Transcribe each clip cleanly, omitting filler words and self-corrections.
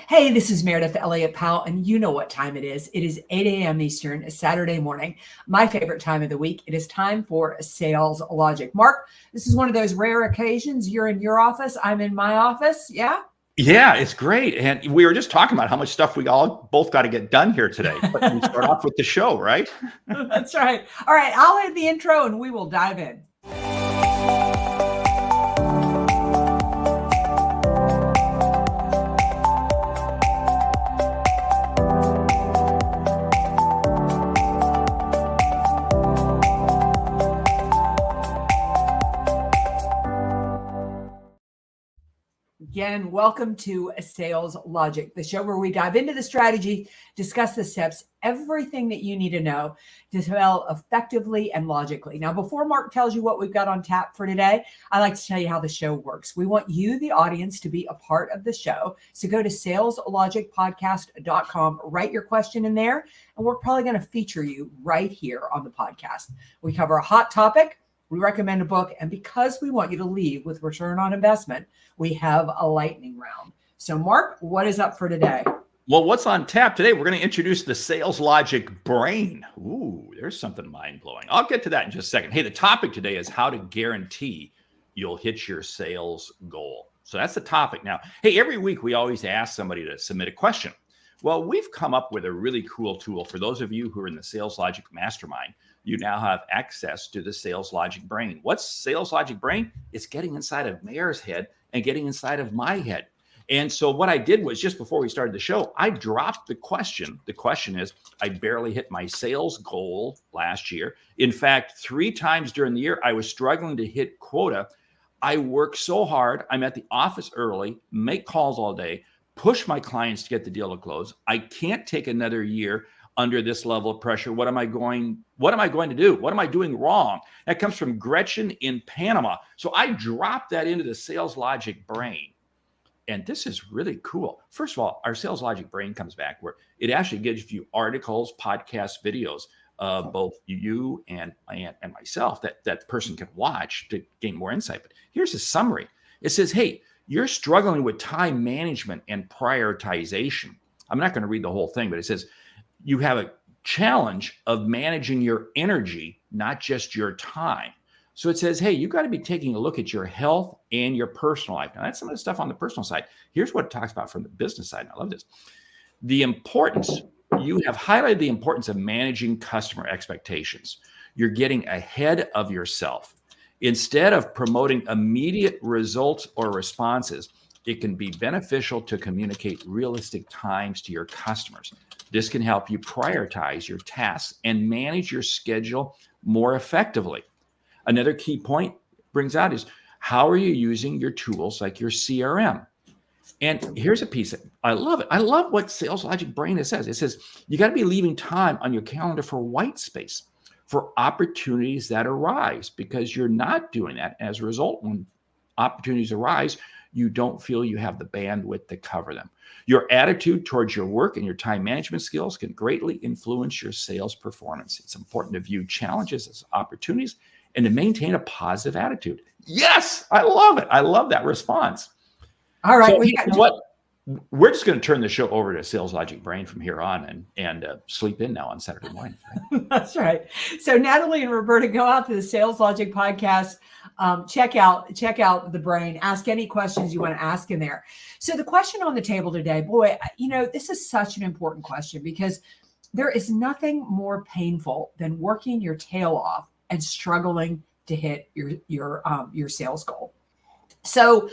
Hey, this is Meridith, Elliott, Powell, and you know what time it is. It is 8 a.m. Eastern, a Saturday morning, my favorite time of the week. It is time for Sales Logic. Mark, this is one of those rare occasions. You're in your office. I'm in my office. Yeah? Yeah, it's great. And we were just talking about how much stuff we all both got to get done here today. But we start off with the show, right? That's right. All right, I'll hit the intro and we will dive in. Again, welcome to Sales Logic, the show where we dive into the strategy, discuss the steps, everything that you need to know to sell effectively and logically. Now, before Mark tells you what we've got on tap for today, I like to tell you how the show works. We want you, the audience, to be a part of the show. So go to saleslogicpodcast.com, write your question in there, and we're probably going to feature you right here on the podcast. We cover a hot topic. We recommend a book, and because we want you to leave with return on investment, we have a lightning round. So, Mark, what is up for today? Well, what's on tap today? We're going to introduce the Sales Logic brain. Ooh, there's something mind-blowing. I'll get to that in just a second. Hey, the topic today is how to guarantee you'll hit your sales goal. So that's the topic. Now, hey, every week we always ask somebody to submit a question. Well, we've come up with a really cool tool. For those of you who are in the Sales Logic Mastermind, you now have access to the Sales Logic brain. What's Sales Logic brain? It's getting inside of Mayor's head and getting inside of my head. And so what I did was, just before we started the show, I dropped the question. The question is, I barely hit my sales goal last year. In fact, 3 times during the year, I was struggling to hit quota. I work so hard. I'm at the office early, make calls all day, push my clients to get the deal to close. I can't take another year under this level of pressure. What am I going to do? What am I doing wrong? That comes from Gretchen in Panama. So I dropped that into the Sales Logic brain. And this is really cool. First of all, our Sales Logic brain comes back where it actually gives you articles, podcasts, videos of both you and myself that person can watch to gain more insight. But here's a summary. It says, hey, you're struggling with time management and prioritization. I'm not going to read the whole thing, but it says, you have a challenge of managing your energy, not just your time. So it says, hey, you got to be taking a look at your health and your personal life. Now, that's some of the stuff on the personal side. Here's what it talks about from the business side. And I love this. The importance, you have highlighted the importance of managing customer expectations. You're getting ahead of yourself. Instead of promoting immediate results or responses, it can be beneficial to communicate realistic times to your customers. This can help you prioritize your tasks and manage your schedule more effectively. Another key point brings out is, how are you using your tools like your CRM? And here's a piece that I love it. I love what Sales Logic Brain says. It says, you got to be leaving time on your calendar for white space, for opportunities that arise, because you're not doing that. As a result, when opportunities arise, you don't feel you have the bandwidth to cover them. Your attitude towards your work and your time management skills can greatly influence your sales performance. It's important to view challenges as opportunities and to maintain a positive attitude. Yes, I love it. I love that response. All right. So we're just going to turn the show over to Sales Logic Brain from here on and sleep in now on Saturday morning. Right? That's right. So Natalie and Roberta, go out to the Sales Logic podcast. Check out the brain. Ask any questions you want to ask in there. So the question on the table today, boy, this is such an important question, because there is nothing more painful than working your tail off and struggling to hit your sales goal. So,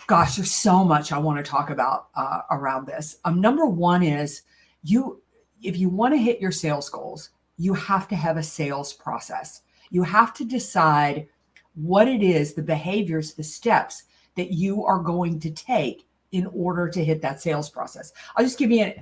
gosh, there's so much I want to talk about around this. Number one is, if you want to hit your sales goals, you have to have a sales process. You have to decide what it is, the behaviors, the steps that you are going to take in order to hit that sales process. I'll just give you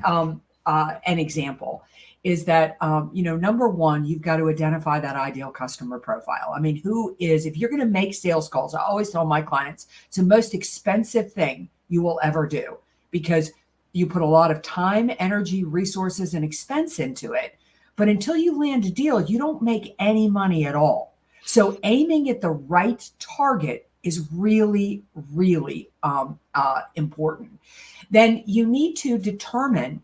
an example. Is that, number one, you've got to identify that ideal customer profile. I mean, if you're going to make sales calls, I always tell my clients, it's the most expensive thing you will ever do, because you put a lot of time, energy, resources, and expense into it. But until you land a deal, you don't make any money at all. So aiming at the right target is really, really important. Then you need to determine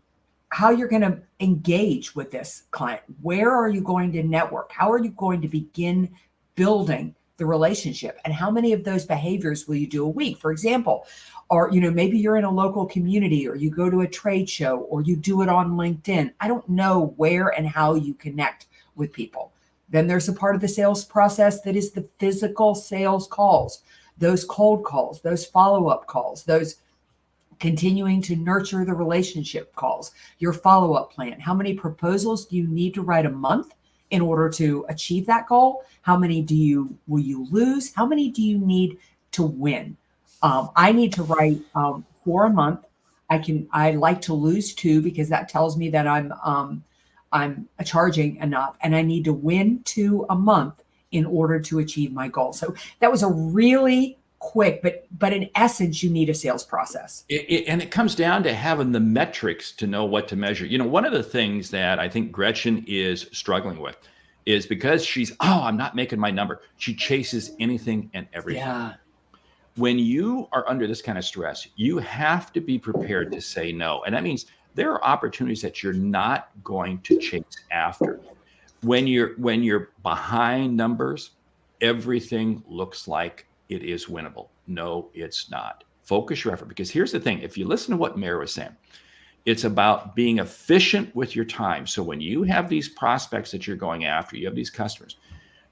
how you're going to engage with this client. Where are you going to network? How are you going to begin building the relationship? And how many of those behaviors will you do a week? For example, or, maybe you're in a local community, or you go to a trade show, or you do it on LinkedIn. I don't know where and how you connect with people. Then there's a part of the sales process that is the physical sales calls, those cold calls, those follow-up calls, those continuing to nurture the relationship calls, your follow-up plan. How many proposals do you need to write a month in order to achieve that goal? How many will you lose? How many do you need to win? I need to write 4 a month. I like to lose 2 because that tells me that I'm charging enough, and I need to win 2 a month in order to achieve my goal. So that was a really quick, but in essence, you need a sales process. And it comes down to having the metrics to know what to measure. One of the things that I think Gretchen is struggling with is because I'm not making my number. She chases anything and everything. Yeah. When you are under this kind of stress, you have to be prepared to say no. And that means there are opportunities that you're not going to chase after. When you're behind numbers, everything looks like it is winnable. No, it's not. Focus your effort, because here's the thing. If you listen to what Mary was saying, it's about being efficient with your time. So when you have these prospects that you're going after, you have these customers,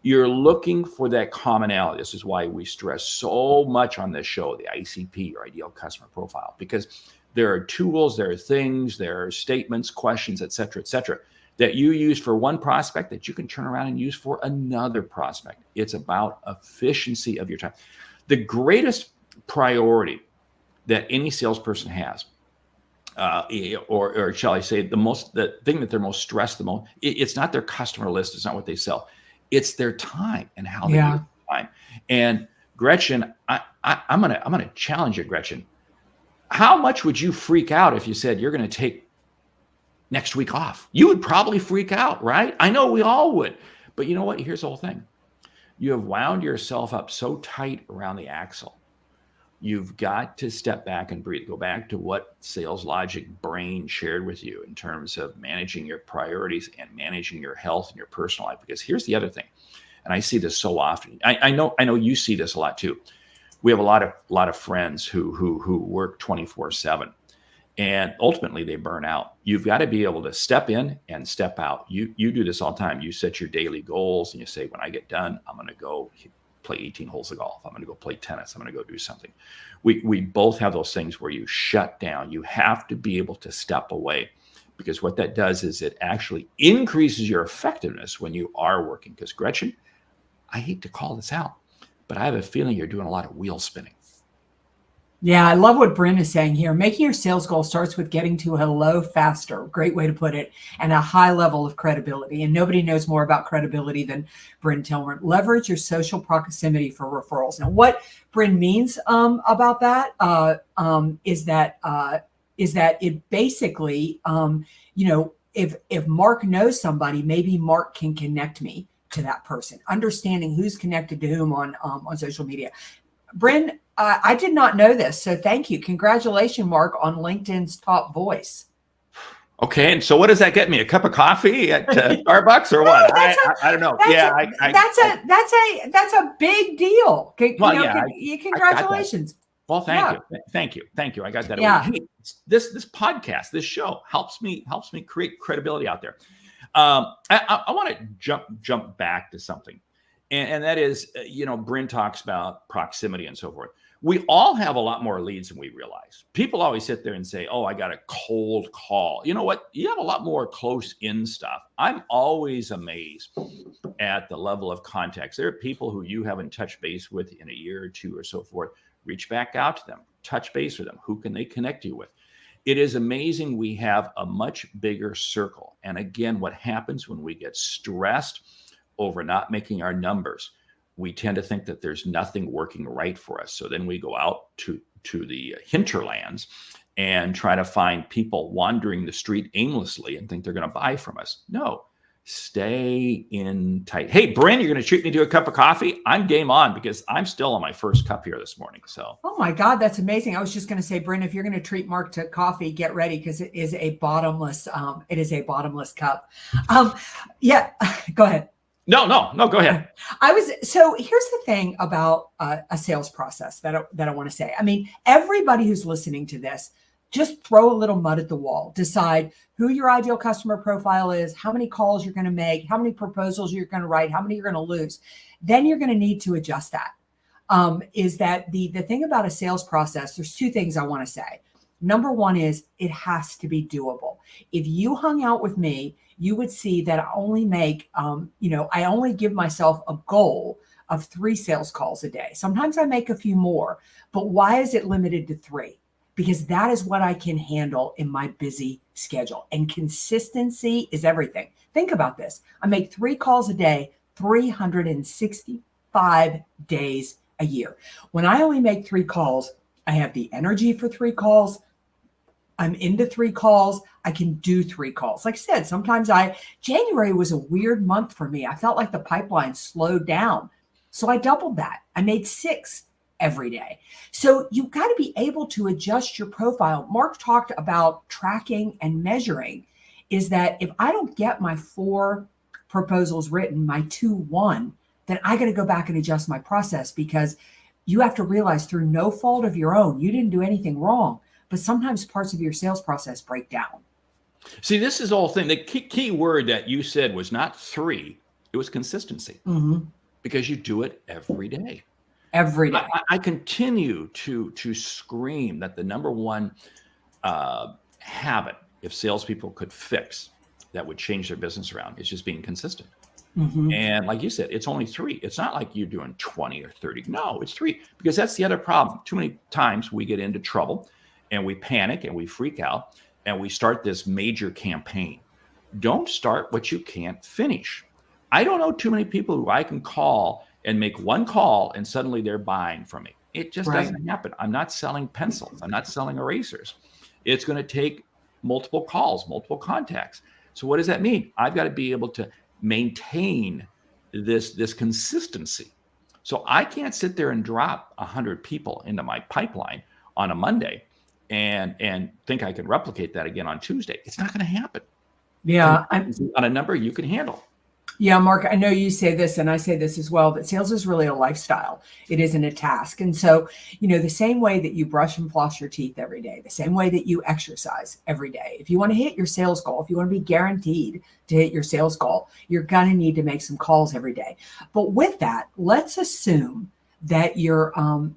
you're looking for that commonality. This is why we stress so much on this show, the ICP, or ideal customer profile, because there are tools, there are things, there are statements, questions, et cetera, that you use for one prospect that you can turn around and use for another prospect. It's about efficiency of your time. The greatest priority that any salesperson has, or shall I say, the thing that they're most stressed the most, it's not their customer list, it's not what they sell, it's their time and how they use their time. And Gretchen, I'm gonna challenge you, Gretchen. How much would you freak out if you said you're going to take next week off? You would probably freak out, right? I know we all would. But you know what? Here's the whole thing. You have wound yourself up so tight around the axle. You've got to step back and breathe. Go back to what Sales Logic Brain shared with you in terms of managing your priorities and managing your health and your personal life. Because here's the other thing, and I see this so often. I know you see this a lot too. We have a lot of friends who work 24/7, and ultimately they burn out. You've got to be able to step in and step out. You do this all the time. You set your daily goals and you say, when I get done, I'm going to go play 18 holes of golf. I'm going to go play tennis. I'm going to go do something. We both have those things where you shut down. You have to be able to step away, because what that does is it actually increases your effectiveness when you are working. Because Gretchen, I hate to call this out, but I have a feeling you're doing a lot of wheel spinning. Yeah, I love what Bryn is saying here. Making your sales goal starts with getting to hello faster. Great way to put it. And a high level of credibility. And nobody knows more about credibility than Bryn Tillman. Leverage your social proximity for referrals. Now, what Bryn means about that is that it basically, if Mark knows somebody, maybe Mark can connect me to that person. Understanding who's connected to whom on social media. Bryn, I did not know this, so thank you. Congratulations, Mark, on LinkedIn's top voice. Okay, and so what does that get me? A cup of coffee at Starbucks or what? I don't know. That's a big deal. Congratulations. Well, thank you. I got that. Yeah. Hey, this podcast, this show helps me create credibility out there. I want to jump back to something, and that is, Bryn talks about proximity and so forth. We all have a lot more leads than we realize. People always sit there and say, oh, I got a cold call. You know what? You have a lot more close in stuff. I'm always amazed at the level of context. There are people who you haven't touched base with in a year or two or so forth. Reach back out to them, touch base with them. Who can they connect you with? It is amazing. We have a much bigger circle. And again, what happens when we get stressed over not making our numbers, we tend to think that there's nothing working right for us. So then we go out to the hinterlands and try to find people wandering the street aimlessly and think they're going to buy from us. No, Stay in tight. Hey, Bryn, you're going to treat me to a cup of coffee? I'm game on because I'm still on my first cup here this morning. So, oh my God, that's amazing. I was just going to say, Bryn, if you're going to treat Mark to coffee, get ready because it is a bottomless cup. Yeah, go ahead. No, go ahead. So here's the thing about a sales process that I want to say. I mean, everybody who's listening to this, just throw a little mud at the wall. Decide who your ideal customer profile is, how many calls you're going to make, how many proposals you're going to write, how many you're going to lose. Then you're going to need to adjust that. Is that the thing about a sales process? There's two things I want to say. Number one is it has to be doable. If you hung out with me, you would see that I only make, I only give myself a goal of 3 sales calls a day. Sometimes I make a few more, but why is it limited to 3? Because that is what I can handle in my busy schedule. And consistency is everything. Think about this. I make 3 calls a day, 365 days a year. When I only make 3 calls, I have the energy for 3 calls. I'm into 3 calls. I can do 3 calls. Like I said, sometimes January was a weird month for me. I felt like the pipeline slowed down. So I doubled that. I made 6 every day. So you've got to be able to adjust your profile. Mark talked about tracking and measuring, is that if I don't get my 4 proposals written, my 2 won, then I got to go back and adjust my process, because you have to realize through no fault of your own, you didn't do anything wrong, but sometimes parts of your sales process break down. See, this is the whole thing. The key word that you said was not 3, it was consistency. Mm-hmm. Because you do it every day. Every day. I continue to scream that the number one habit, if salespeople could fix, that would change their business around, is just being consistent. Mm-hmm. And like you said, it's only 3. It's not like you're doing 20 or 30. No, it's 3. Because that's the other problem. Too many times we get into trouble and we panic and we freak out and we start this major campaign. Don't start what you can't finish. I don't know too many people who I can call and make 1 call and suddenly they're buying from me. It just doesn't happen. I'm not selling pencils. I'm not selling erasers. It's going to take multiple calls, multiple contacts. So what does that mean? I've got to be able to maintain this consistency. So I can't sit there and drop 100 people into my pipeline on a Monday and think I can replicate that again on Tuesday. It's not going to happen. Yeah. On a number you can handle. Yeah, Mark, I know you say this and I say this as well, but sales is really a lifestyle. It isn't a task. And so, the same way that you brush and floss your teeth every day, the same way that you exercise every day, if you want to hit your sales goal, if you want to be guaranteed to hit your sales goal, you're going to need to make some calls every day. But with that, let's assume that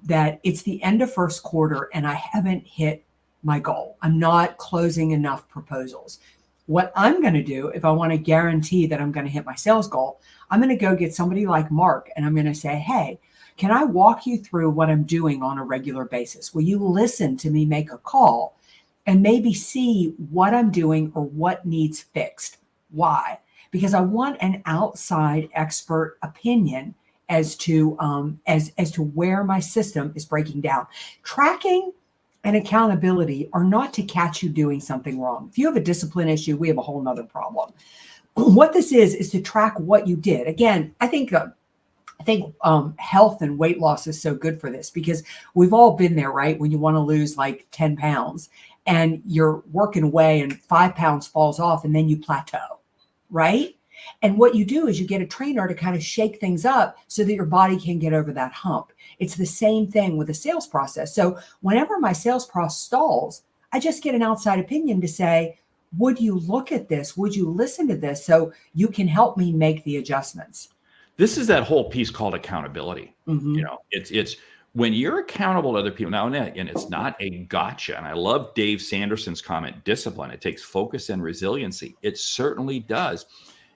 that it's the end of first quarter and I haven't hit my goal. I'm not closing enough proposals. What I'm going to do, if I want to guarantee that I'm going to hit my sales goal, I'm going to go get somebody like Mark and I'm going to say, hey, can I walk you through what I'm doing on a regular basis? Will you listen to me make a call and maybe see what I'm doing or what needs fixed? Why? Because I want an outside expert opinion as to where my system is breaking down. Tracking and accountability are not to catch you doing something wrong. If you have a discipline issue, we have a whole nother problem. What this is to track what you did. Again, I think health and weight loss is so good for this, because we've all been there, right? When you want to lose like 10 pounds and you're working away and 5 pounds falls off and then you plateau, right? And what you do is you get a trainer to kind of shake things up so that your body can get over that hump. It's the same thing with the sales process. So whenever my sales process stalls, I just get an outside opinion to say, would you look at this? Would you listen to this so you can help me make the adjustments? This is that whole piece called accountability. Mm-hmm. It's when you're accountable to other people. Now, and it's not a gotcha. And I love Dave Sanderson's comment, discipline. It takes focus and resiliency. It certainly does.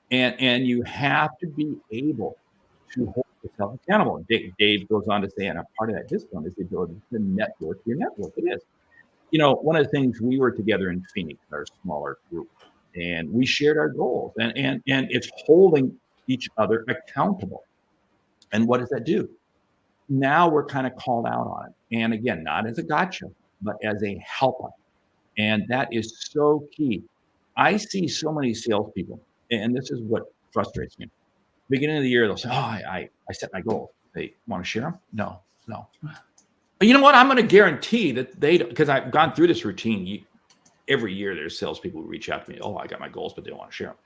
And you have to be able to hold yourself accountable. Dave goes on to say, and a part of that discipline is the ability to network your network. It is. One of the things, we were together in Phoenix, our smaller group, and we shared our goals. And it's holding each other accountable. And what does that do? Now we're kind of called out on it. And again, not as a gotcha, but as a helper. And that is so key. I see so many salespeople And this is what frustrates me. Beginning of the year, they'll say, "Oh, I set my goal." They want to share them? No. But you know what? I'm going to guarantee that they, because I've gone through this routine. Every year, there's salespeople who reach out to me. "Oh, I got my goals, but they don't want to share them,"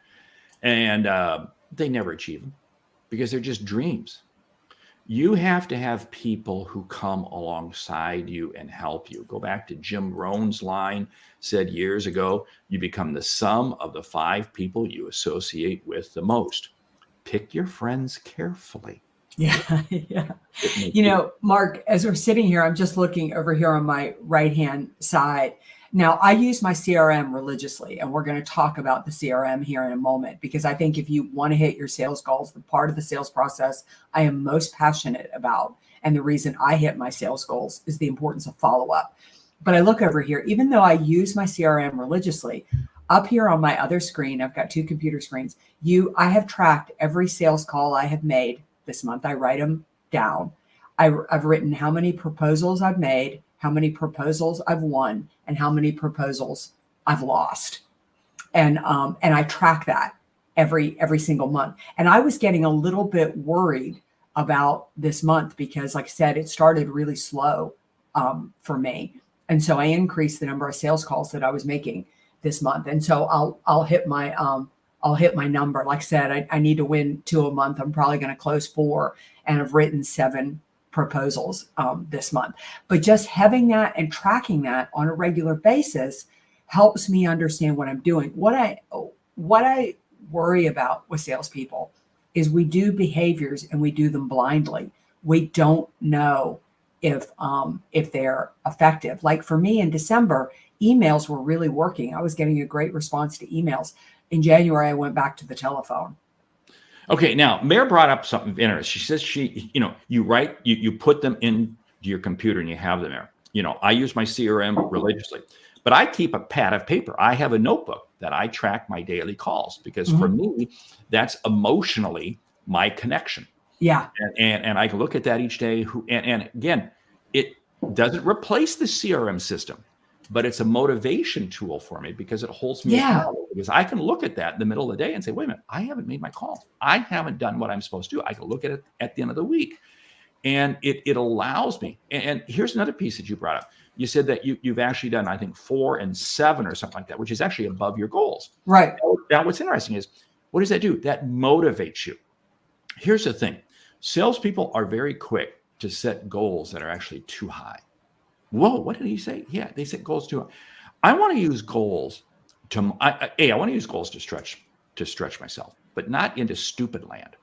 and they never achieve them because they're just dreams. You have to have people who come alongside you and help you. Go back to Jim Rohn's line, said years ago, you become the sum of the 5 people you associate with the most. Pick your friends carefully. Yeah. Mark, as we're sitting here, I'm just looking over here on my right-hand side. Now, I use my CRM religiously, and we're going to talk about the CRM here in a moment, because I think if you want to hit your sales goals, the part of the sales process I am most passionate about, and the reason I hit my sales goals, is the importance of follow-up. But I look over here, even though I use my CRM religiously, up here on my other screen, I've got 2 computer screens. I have tracked every sales call I have made this month. I write them down. I've written how many proposals I've made, how many proposals I've won, and how many proposals I've lost. And I track that every single month. And I was getting a little bit worried about this month because, like I said, it started really slow for me. And so I increased the number of sales calls that I was making this month. And so I'll hit my number. Like I said, I need to win 2 a month. I'm probably going to close 4, and I've written 7 proposals this month. But just having that and tracking that on a regular basis helps me understand what I'm doing. What I worry about with salespeople is we do behaviors and we do them blindly. We don't know if they're effective. Like for me in December, emails were really working. I was getting a great response to emails. In January, I went back to the telephone. Okay, now Mare brought up something interesting. She says you put them into your computer and you have them there. I use my CRM religiously, but I keep a pad of paper. I have a notebook that I track my daily calls because for me, that's emotionally my connection. Yeah. And I can look at that each day. And again, it doesn't replace the CRM system, but it's a motivation tool for me because it holds me accountable. Because I can look at that in the middle of the day and say, wait a minute, I haven't made my call. I haven't done what I'm supposed to do. I can look at it at the end of the week. And it allows me. And here's another piece that you brought up. You said that you've actually done, I think, 4 and 7 or something like that, which is actually above your goals. Right. Now, what's interesting is, what does that do? That motivates you. Here's the thing. Salespeople are very quick to set goals that are actually too high. Whoa, what did he say? Yeah, they set goals too high. I want to use goals I want to use goals to stretch myself, but not into stupid land,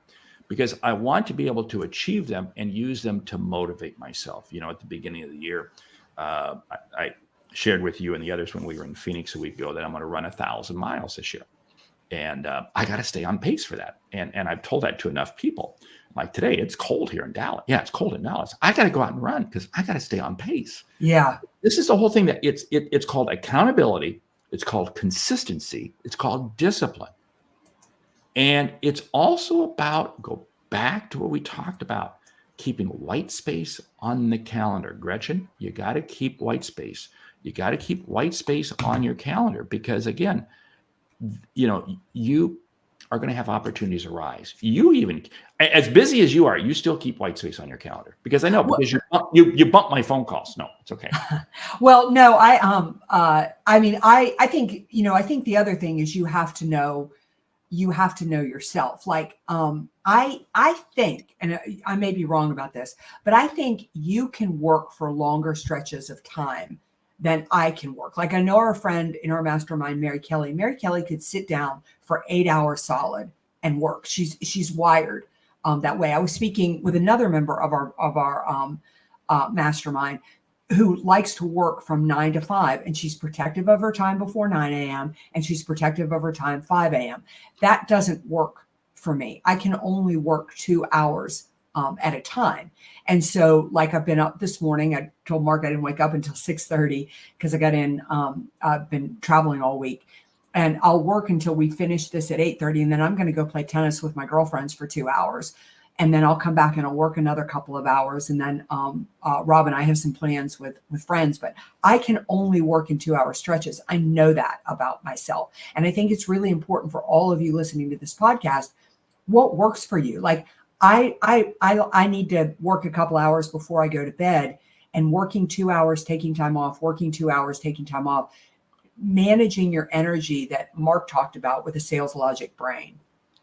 because I want to be able to achieve them and use them to motivate myself. At the beginning of the year, I shared with you and the others when we were in Phoenix a week ago that I'm going to run 1,000 miles this year. And I got to stay on pace for that. And I've told that to enough people. Like today, it's cold here in Dallas. Yeah, it's cold in Dallas. I got to go out and run because I got to stay on pace. Yeah. This is the whole thing that it's called accountability. It's called consistency. It's called discipline. And it's also about, go back to what we talked about, keeping white space on the calendar. Gretchen, you got to keep white space. You got to keep white space on your calendar because, again, you are going to have opportunities arise. You even, as busy as you are, you still keep white space on your calendar because I know because you bump my phone calls. No, it's okay. Well, no, I think, I think the other thing is you have to know yourself. Like, I think, and I may be wrong about this, but I think you can work for longer stretches of time than I can work. Like I know our friend in our mastermind, Mary Kelly. Mary Kelly could sit down for 8 hours solid and work. She's wired that way. I was speaking with another member of our mastermind who likes to work from 9 to 5, and she's protective of her time before 9 a.m. and she's protective of her time 5 a.m. That doesn't work for me. I can only work 2 hours at a time. And so like I've been up this morning, I told Mark I didn't wake up until 6:30 because I got in, I've been traveling all week, and I'll work until we finish this at 8:30. And then I'm going to go play tennis with my girlfriends for 2 hours. and then I'll come back and I'll work another couple of hours. And then Rob and I have some plans with friends, but I can only work in 2-hour stretches. I know that about myself. And I think it's really important for all of you listening to this podcast, what works for you. Like I need to work a couple hours before I go to bed, and working 2 hours, taking time off, working 2 hours, taking time off, managing your energy that Mark talked about with the sales logic brain.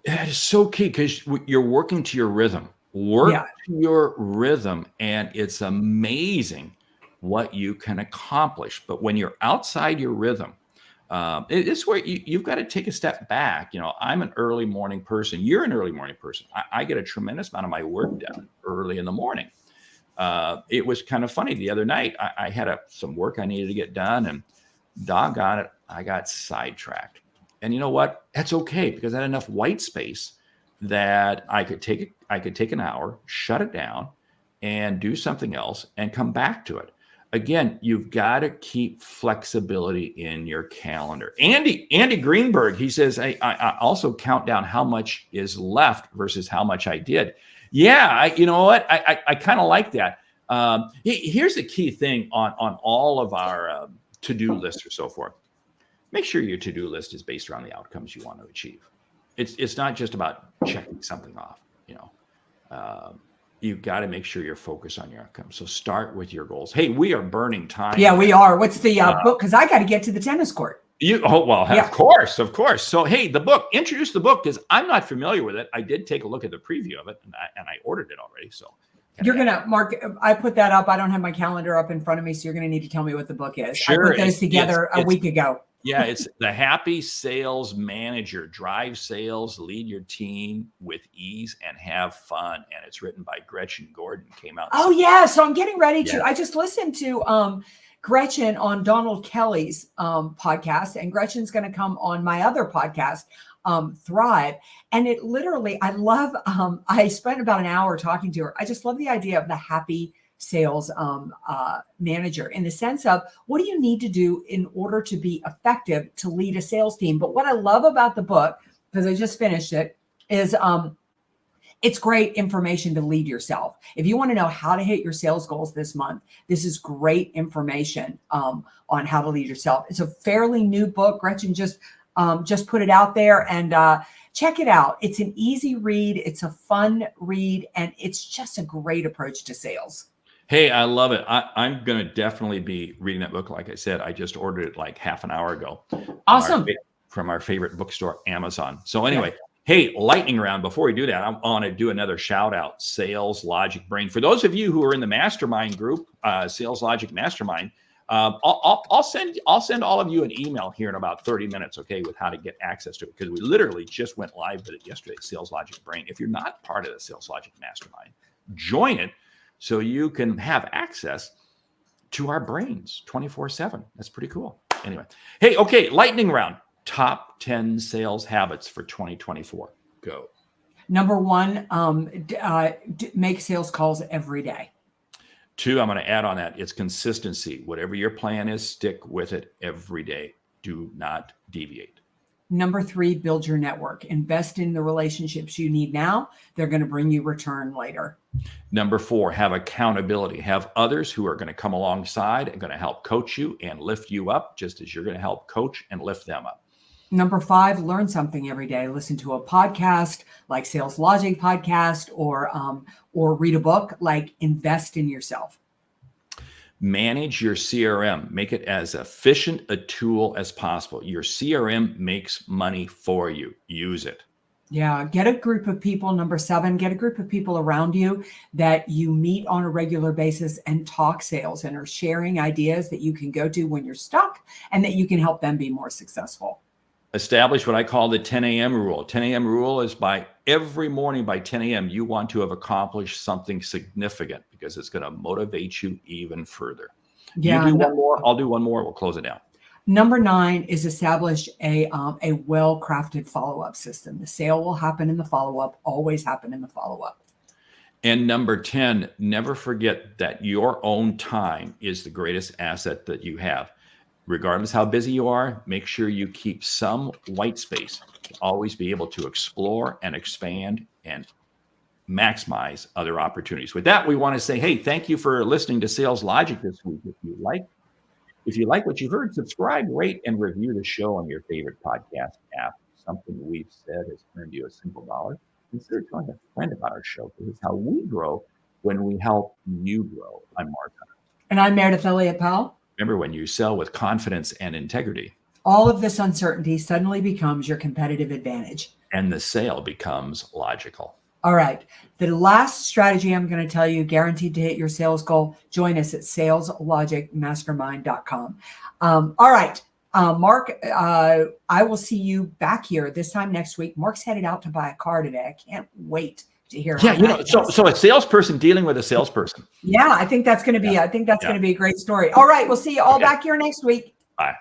That is so key, because you're working to your rhythm. To your rhythm, and it's amazing what you can accomplish. But when you're outside your rhythm, it's where you've got to take a step back. I'm an early morning person. You're an early morning person. I get a tremendous amount of my work done early in the morning. It was kind of funny the other night. I had some work I needed to get done, and doggone it, I got sidetracked. And you know what? That's okay, because I had enough white space that I could take an hour, shut it down, and do something else and come back to it. Again, you've got to keep flexibility in your calendar. Andy Greenberg, he says, I also count down how much is left versus how much I did. Yeah, you know what? I kind of like that. Here's the key thing on all of our to-do lists or so forth. Make sure your to-do list is based around the outcomes you want to achieve. It's not just about checking something off. You've got to make sure you're focused on your outcomes. So start with your goals. Hey, we are burning time. Yeah, we are. What's the book? Because I got to get to the tennis court. Of course. So, hey, the book, introduce the book, because I'm not familiar with it. I did take a look at the preview of it, and I ordered it already. So you're going to, Mark, I put that up. I don't have my calendar up in front of me, so you're going to need to tell me what the book is. Sure, I put those together a week ago. Yeah, it's The Happy Sales Manager. Drive sales, lead your team with ease, and have fun. And it's written by Gretchen Gordon. Came out. Oh, yeah. So I'm getting ready to, I just listened to Gretchen on Donald Kelly's podcast, and Gretchen's going to come on my other podcast, Thrive. And it literally, I love, I spent about an hour talking to her. I just love the idea of the happy sales manager, in the sense of, what do you need to do in order to be effective to lead a sales team? But what I love about the book, because I just finished it, is it's great information to lead yourself. If you want to know how to hit your sales goals this month, this is great information on how to lead yourself. It's a fairly new book. Gretchen just put it out there, and check it out. It's an easy read. It's a fun read, and it's just a great approach to sales. Hey, I love it. I'm going to definitely be reading that book. Like I said, I just ordered it like half an hour ago. Awesome. From our favorite bookstore, Amazon. So anyway, Hey, lightning round. Before we do that, I want to do another shout out, Sales Logic Brain. For those of you who are in the mastermind group, Sales Logic Mastermind, I'll send all of you an email here in about 30 minutes, okay, with how to get access to it, because we literally just went live with it yesterday, Sales Logic Brain. If you're not part of the Sales Logic Mastermind, join it so you can have access to our brains 24/7. That's pretty cool. Anyway, hey, okay, lightning round. Top 10 sales habits for 2024. Go. Number one, make sales calls every day. 2, I'm going to add on that. It's consistency. Whatever your plan is, stick with it every day. Do not deviate. Number 3, build your network. Invest in the relationships you need now. They're going to bring you return later. Number 4, have accountability. Have others who are going to come alongside and going to help coach you and lift you up, just as you're going to help coach and lift them up. Number 5, learn something every day. Listen to a podcast like Sales Logic podcast, or read a book. Like, invest in yourself. Manage your CRM. Make it as efficient a tool as possible. Your CRM makes money for you. Use it. Yeah. Get a group of people. Number 7, get a group of people around you that you meet on a regular basis and talk sales and are sharing ideas that you can go to when you're stuck and that you can help them be more successful. Establish what I call the 10 a.m. rule. 10 a.m. rule is by every morning by 10 a.m. you want to have accomplished something significant, because it's going to motivate you even further. Yeah, you do one more, I'll do one more. We'll close it down. Number 9 is establish a well-crafted follow-up system. The sale will happen in the follow-up, always happen in the follow-up. And number 10, never forget that your own time is the greatest asset that you have. Regardless how busy you are, make sure you keep some white space to always be able to explore and expand and maximize other opportunities. With that, we want to say, hey, thank you for listening to Sales Logic this week. If you like what you've heard, subscribe, rate, and review the show on your favorite podcast app. Something we've said has earned you a simple dollar. Consider telling a friend about our show, because it's how we grow when we help you grow. I'm Mark Hunter. And I'm Meridith Elliott Powell. Remember, when you sell with confidence and integrity, all of this uncertainty suddenly becomes your competitive advantage. And the sale becomes logical. All right. The last strategy I'm going to tell you, guaranteed to hit your sales goal. Join us at saleslogicmastermind.com. All right. Mark, I will see you back here this time next week. Mark's headed out to buy a car today. I can't wait to hear. Yeah, so a salesperson dealing with a salesperson. Yeah, I think that's going to be. I think that's going to be a great story. All right, we'll see you all back here next week. Bye.